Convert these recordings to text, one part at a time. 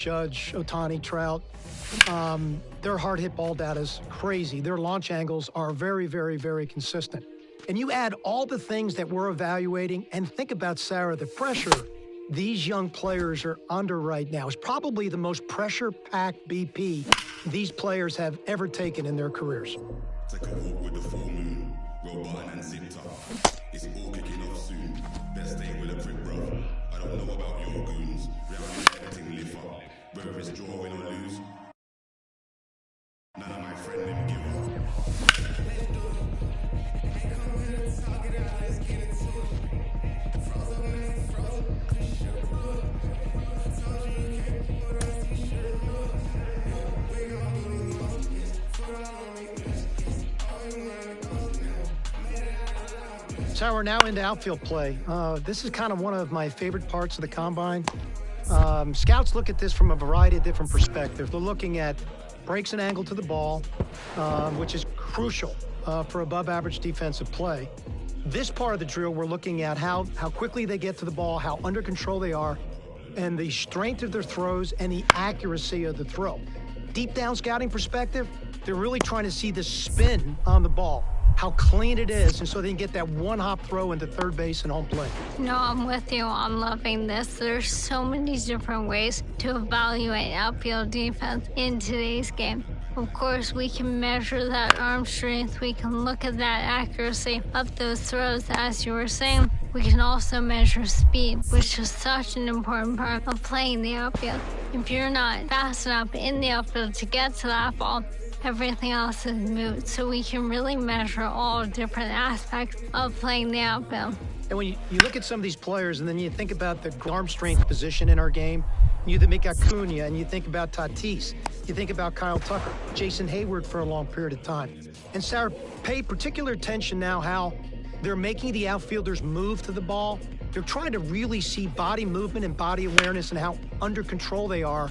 Judge, Ohtani, Trout. Their hard hit ball data is crazy. Their launch angles are very, very, very consistent. And you add all the things that we're evaluating, and think about, Sarah, the pressure these young players are under right now is probably the most pressure-packed BP these players have ever taken in their careers. Take a walk with the full moon, roll button and zip top. It's all kicking off soon. Best stay with a prick, bro. I don't know about your goons. Round here, everything live up. Whether it's draw, win or lose. None of my friend them give up. So we're now into outfield play. This is kind of one of my favorite parts of the combine. Scouts look at this from a variety of different perspectives. They're looking at breaks and angle to the ball, which is crucial for above-average defensive play. This part of the drill, we're looking at how quickly they get to the ball, how under control they are, and the strength of their throws and the accuracy of the throw. Deep down scouting perspective, they're really trying to see the spin on the ball, how clean it is, and so they can get that one-hop throw into third base and home plate. No, I'm with you. I'm loving this. There's so many different ways to evaluate outfield defense in today's game. Of course, we can measure that arm strength. We can look at that accuracy of those throws, as you were saying. We can also measure speed, which is such an important part of playing the outfield. If you're not fast enough in the outfield to get to that ball, everything else is moot. So we can really measure all different aspects of playing the outfield. And when you look at some of these players and then you think about the arm strength position in our game, you think Acuna and you think about Tatis, you think about Kyle Tucker, Jason Hayward for a long period of time. And Sarah, pay particular attention now how they're making the outfielders move to the ball. They're trying to really see body movement and body awareness and how under control they are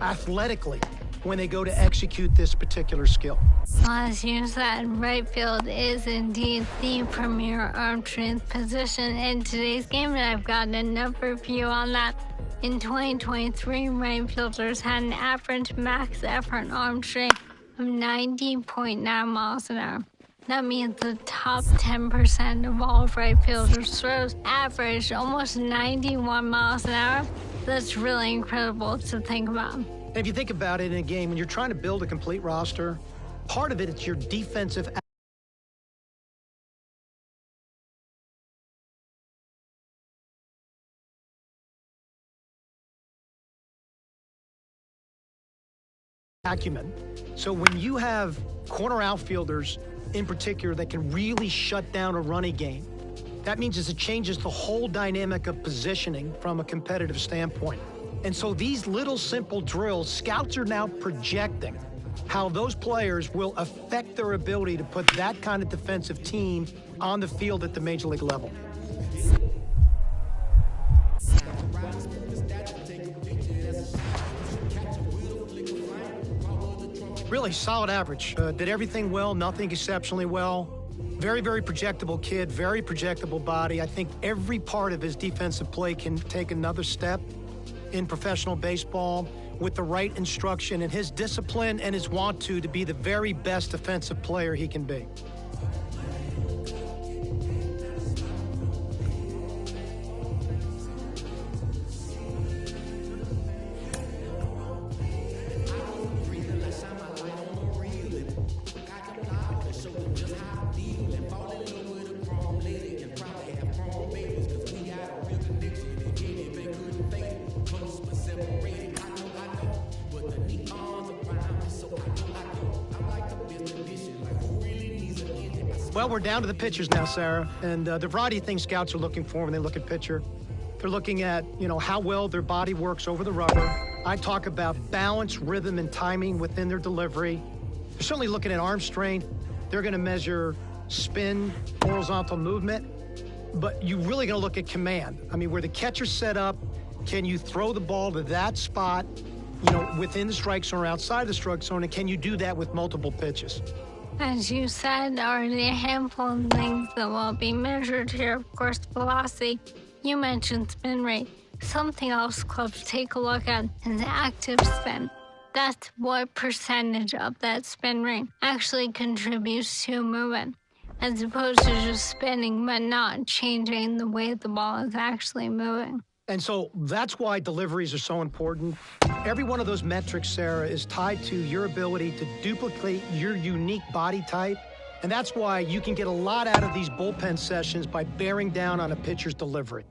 athletically when they go to execute this particular skill. As you said, right field is indeed the premier arm strength position in today's game, and I've gotten a number of you on that. In 2023, right fielders had an average max effort arm strength of 90.9 miles an hour. That means the top 10% of all right fielders' throws averaged almost 91 miles an hour. That's really incredible to think about. And if you think about it in a game, when you're trying to build a complete roster, part of it is your defensive acumen. So when you have corner outfielders in particular that can really shut down a running game, that means it changes the whole dynamic of positioning from a competitive standpoint. And so these little simple drills, scouts are now projecting how those players will affect their ability to put that kind of defensive team on the field at the major league level. Really solid average. Did everything well, nothing exceptionally well. Very, very projectable kid, very projectable body. I think every part of his defensive play can take another step in professional baseball with the right instruction and his discipline and his want to be the very best defensive player he can be. Well, we're down to the pitchers now, Sarah, and the variety of things scouts are looking for when they look at pitcher. They're looking at, how well their body works over the rubber. I talk about balance, rhythm, and timing within their delivery. They're certainly looking at arm strength. They're going to measure spin, horizontal movement, but you're really going to look at command. I mean, where the catcher's set up, can you throw the ball to that spot, within the strike zone or outside the strike zone, and can you do that with multiple pitches? As you said, already a handful of things that will be measured here. Of course, velocity. You mentioned spin rate. Something else clubs take a look at is active spin. That's what percentage of that spin rate actually contributes to movement, as opposed to just spinning but not changing the way the ball is actually moving. And so that's why deliveries are so important. Every one of those metrics, Sarah, is tied to your ability to duplicate your unique body type. And that's why you can get a lot out of these bullpen sessions by bearing down on a pitcher's delivery.